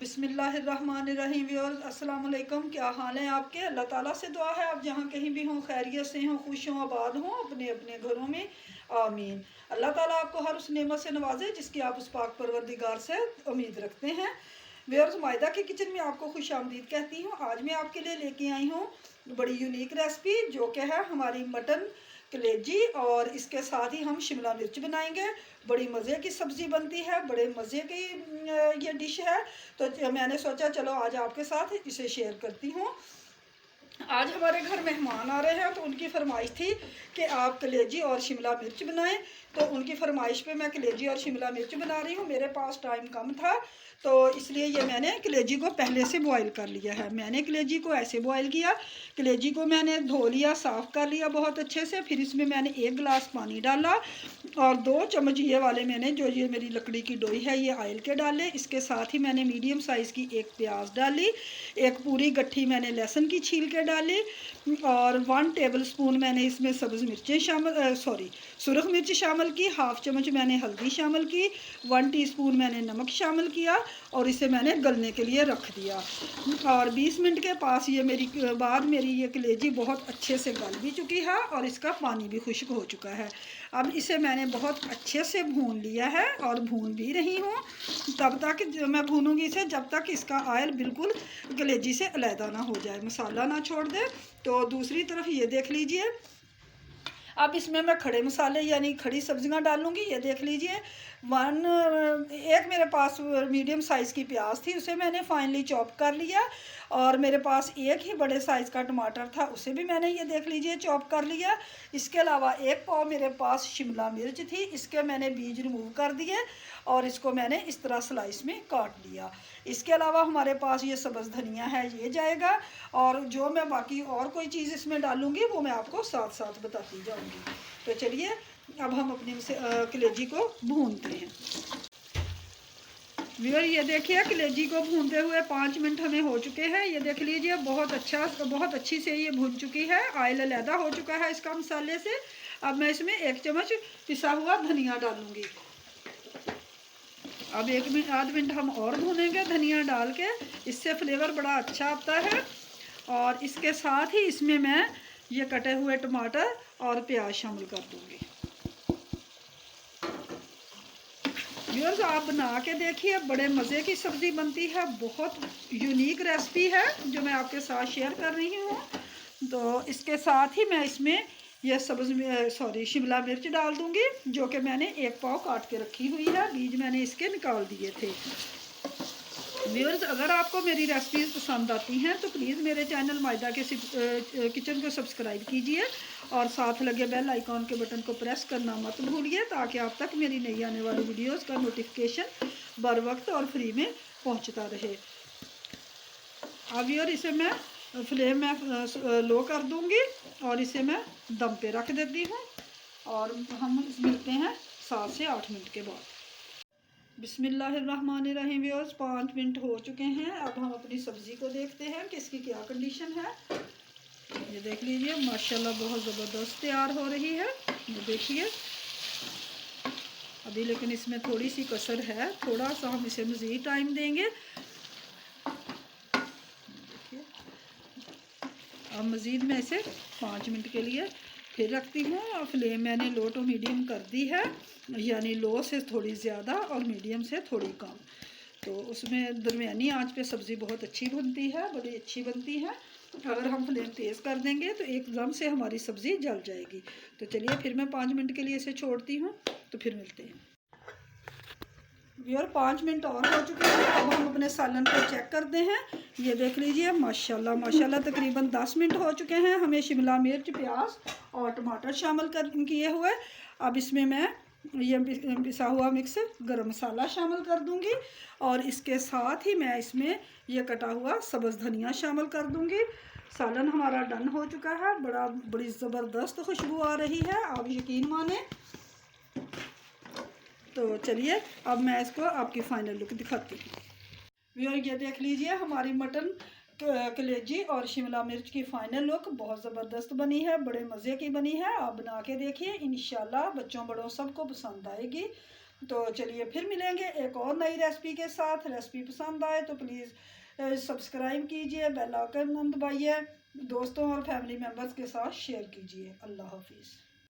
बिस्मिल्लाहिर्रहमानिर्रहीम व्यूअर्स, अस्सलाम वालेकुम। क्या हाल है आपके? अल्लाह ताला से दुआ है आप जहाँ कहीं भी हों खैरियत से हों, खुश हों, आबाद हों अपने अपने घरों में। आमीन। अल्लाह ताला आपको हर उस नेमत से नवाजे जिसकी आप उस पाक परवरदिगार से उम्मीद रखते हैं। व्यूअर्स, मायदा की किचन में आपको खुश आमदीद कहती हूँ। आज मैं आपके लिए लेके आई हूँ बड़ी यूनिक रेसिपी, जो कि है हमारी मटन कलेजी, और इसके साथ ही हम शिमला मिर्च बनाएंगे। बड़ी मज़े की सब्ज़ी बनती है, बड़े मज़े की ये डिश है। तो मैंने सोचा चलो आज आपके साथ इसे शेयर करती हूँ। आज हमारे घर मेहमान आ रहे हैं, तो उनकी फरमाइश थी कि आप कलेजी और शिमला मिर्च बनाएं। तो उनकी फरमाइश पे मैं कलेजी और शिमला मिर्च बना रही हूँ। मेरे पास टाइम कम था, तो इसलिए ये मैंने कलेजी को पहले से बॉईल कर लिया है। मैंने कलेजी को ऐसे बॉईल किया, कलेजी को मैंने धो लिया, साफ़ कर लिया बहुत अच्छे से। फिर इसमें मैंने 1 गिलास पानी डाला और 2 चम्मच ये वाले मैंने, जो ये मेरी लकड़ी की डोई है, ये ऑयल के डाले। इसके साथ ही मैंने मीडियम साइज़ की 1 प्याज डाली, 1 पूरी गट्ठी मैंने लहसुन की छील के डाली, और 1 टेबल स्पून मैंने इसमें सब्ज़ मिर्चें सुरख मिर्च शामिल की, हाफ़ चम्मच मैंने हल्दी शामिल की, 1 टीस्पून मैंने नमक शामिल किया, और इसे मैंने गलने के लिए रख दिया। और 20 मिनट के पास मेरी ये कलेजी बहुत अच्छे से गल भी चुकी है और इसका पानी भी खुश्क हो चुका है। अब इसे मैंने बहुत अच्छे से भून लिया है और भून भी रही हूँ। तब तक मैं भूनूंगी इसे जब तक इसका ऑयल बिल्कुल कलेजी से अलहदा ना हो जाए, मसाला ना छोड़ दे। तो दूसरी तरफ ये देख लीजिए, अब इसमें मैं खड़े मसाले यानी खड़ी सब्जियां डालूंगी। ये देख लीजिए, एक मेरे पास मीडियम साइज़ की प्याज थी, उसे मैंने फाइनली चॉप कर लिया। और मेरे पास एक ही बड़े साइज़ का टमाटर था, उसे भी मैंने, ये देख लीजिए, चॉप कर लिया। इसके अलावा 1 पाव मेरे पास शिमला मिर्च थी, इसके मैंने बीज रिमूव कर दिए और इसको मैंने इस तरह स्लाइस में काट लिया। इसके अलावा हमारे पास ये सब्ज़ धनिया है, ये जाएगा। और जो मैं बाकी और कोई चीज़ इसमें डालूँगी वो मैं आपको साथ साथ बताती जाऊँगी। तो चलिए अब हम अपनी कलेजी को भूनते हैं। व्यूअर, ये देखिए कलेजी को भूनते हुए 5 मिनट हमें हो चुके हैं। ये देख लीजिए बहुत अच्छी से ये भून चुकी है, ऑयल अलहदा हो चुका है इसका मसाले से। अब मैं इसमें 1 चम्मच पिसा हुआ धनिया डालूँगी। अब 1 आध मिनट हम और भूनेंगे धनिया डाल के, इससे फ्लेवर बड़ा अच्छा आता है। और इसके साथ ही इसमें मैं ये कटे हुए टमाटर और प्याज शामिल कर दूँगी। व्यूअर्स, आप बना के देखिए, बड़े मज़े की सब्ज़ी बनती है। बहुत यूनिक रेसिपी है जो मैं आपके साथ शेयर कर रही हूँ। तो इसके साथ ही मैं इसमें ये शिमला मिर्च डाल दूँगी, जो कि मैंने 1 पाव काट के रखी हुई है। बीज मैंने इसके निकाल दिए थे। व्यूअर्स, अगर आपको मेरी रेसिपीज़ पसंद आती हैं तो प्लीज़ मेरे चैनल मायदा के किचन को सब्सक्राइब कीजिए और साथ लगे बेल आइकॉन के बटन को प्रेस करना मत भूलिए, ताकि आप तक मेरी नई आने वाली वीडियोस का नोटिफिकेशन बर वक्त और फ्री में पहुंचता रहे। अब व्यूअर, इसे मैं फ्लेम में लो कर दूंगी और इसे मैं दम पे रख देती हूँ, और हम मिलते हैं 7 से 8 मिनट के बाद। बिस्मिल्लाहिर्रहमानिर्रहीम व्यूअर्स, 5 मिनट हो चुके हैं। अब हम अपनी सब्ज़ी को देखते हैं कि इसकी क्या कंडीशन है। ये देख लीजिए, माशाल्लाह बहुत ज़बरदस्त तैयार हो रही है। ये देखिए, अभी लेकिन इसमें थोड़ी सी कसर है, थोड़ा सा हम इसे मज़ीद टाइम देंगे। देखिए, अब मज़ीद मैं इसे 5 मिनट के लिए फिर रखती हूँ, और फ्लेम मैंने लो टू मीडियम कर दी है, यानी लो से थोड़ी ज़्यादा और मीडियम से थोड़ी कम। तो उसमें दरमियानी आंच पे सब्ज़ी बहुत अच्छी बनती है, बड़ी अच्छी बनती है। अगर हम फ्लेम तेज़ कर देंगे तो एकदम से हमारी सब्ज़ी जल जाएगी। तो चलिए फिर मैं 5 मिनट के लिए इसे छोड़ती हूँ, तो फिर मिलते हैं। व्यूअर, 5 मिनट और हो चुके हैं। अब हम अपने सालन को चेक करते हैं। ये देख लीजिए, माशाल्लाह माशाल्लाह तकरीबन 10 मिनट हो चुके हैं। हमें शिमला मिर्च, प्याज और टमाटर शामिल किए हुए। अब इसमें मैं ये पिसा हुआ मिक्स गरम मसाला शामिल कर दूंगी, और इसके साथ ही मैं इसमें ये कटा हुआ सब्ज़ धनिया शामिल कर दूंगी। सालन हमारा डन हो चुका है। बड़ी ज़बरदस्त खुशबू आ रही है, आप यकीन माने। तो चलिए अब मैं इसको आपकी फ़ाइनल लुक दिखाती हूँ। व्यूअर, ये देख लीजिए, हमारी मटन कलेजी और शिमला मिर्च की फ़ाइनल लुक बहुत ज़बरदस्त बनी है, बड़े मज़े की बनी है। आप बना के देखिए, इंशाल्लाह बच्चों बड़ों सबको पसंद आएगी। तो चलिए फिर मिलेंगे एक और नई रेसिपी के साथ। रेसिपी पसंद आए तो प्लीज़ सब्सक्राइब कीजिए, बेल आइकन दबाइए, दोस्तों और फैमिली मेम्बर्स के साथ शेयर कीजिए। अल्लाह हाफिज़।